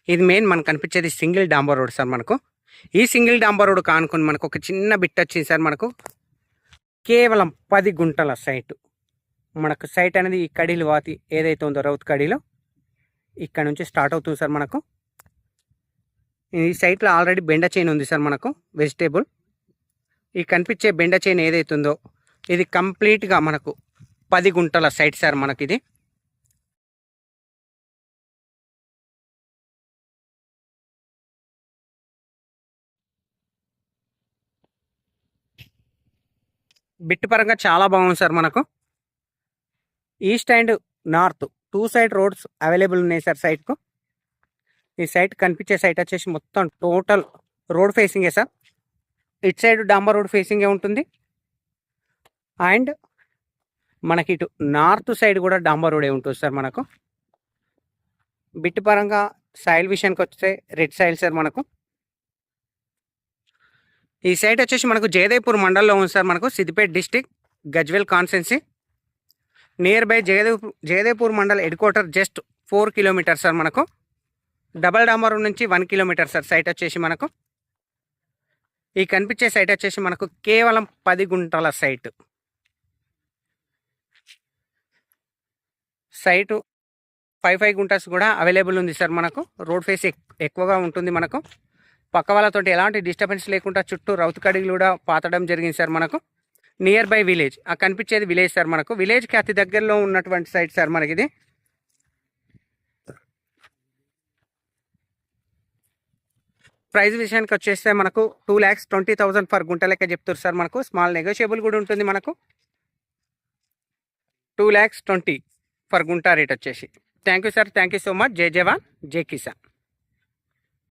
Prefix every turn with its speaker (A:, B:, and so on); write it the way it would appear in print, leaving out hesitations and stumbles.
A: ఇది మెయిన్ మనకు కనిపించేది సింగిల్ డాంబర్ రోడ్ సార్ మనకు. ఈ సింగిల్ డాంబర్ రోడ్ కానుకొని మనకు ఒక చిన్న బిట్ వచ్చింది సార్ మనకు. కేవలం 10 గుంటల సైటు. మనకు సైట్ అనేది ఈ కడీలు వాతి ఏదైతే ఉందో రౌత్ కడీలో ఇక్కడ నుంచి స్టార్ట్ అవుతుంది సార్ మనకు. ఈ సైట్లో ఆల్రెడీ బెండ చైన్ ఉంది సార్ మనకు వెజిటేబుల్. ఈ కనిపించే బెండ చైన్ ఏదైతే ఉందో ఇది కంప్లీట్గా మనకు 10 గుంటల సైట్ సార్ మనకి ఇది. బిట్ పరంగా చాలా బాగుంది సార్ మనకు. East and north 2 side roads available ఉన్నాయి సార్ సైట్కు. ఈ సైట్ కనిపించే సైట్ వచ్చేసి మొత్తం టోటల్ రోడ్ ఫేసింగే సార్. ఇటు సైడ్ డాంబర్ రోడ్ ఫేసింగే ఉంటుంది అండ్ మనకి ఇటు నార్త్ సైడ్ కూడా డాంబర్ రోడే ఉంటుంది సార్ మనకు. బిట్ పరంగా సాయిల్ విషయానికి వస్తే రెడ్ సాయిల్ సార్ మనకు. ఈ సైట్ వచ్చేసి మనకు జయదేవ్పూర్ మండల్లో ఉంది సార్ మనకు, Siddipet district, Gajwel constituency. Near by Jaidevpur mandal head quarter just 4 kilometres sir మనకు. డబల్ డాంబర్ నుంచి 1 కిలోమీటర్ సార్ సైట్ వచ్చేసి మనకు. ఈ కనిపించే సైట్ వచ్చేసి మనకు కేవలం 10 గుంటల సైట్. సైటు 5 గుంటస్ కూడా అవైలబుల్ ఉంది సార్ మనకు. రోడ్ ఫేస్ ఎక్కువగా ఉంటుంది మనకు. పక్క వాళ్ళతో ఎలాంటి డిస్టర్బెన్స్ లేకుండా చుట్టూ రౌత్ కడిగిలు కూడా పాతడం జరిగింది సార్ మనకు. నియర్ బై విలేజ్, ఆ కనిపించేది విలేజ్ సార్ మనకు. విలేజ్కి అతి దగ్గరలో ఉన్నటువంటి సైట్ సార్ మనకి ఇది. ప్రైస్ విషయానికి వచ్చేస్తే మనకు 2,20,000 పర్ గుంట లెక్క చెప్తారు సార్ మనకు. స్మాల్ నెగోషియబుల్ కూడా ఉంటుంది మనకు. 2,20,000 పర్ గుంట రేట్ వచ్చేసి. Thank you sir, thank you so much. జై జవాన్ జై కిసాన్.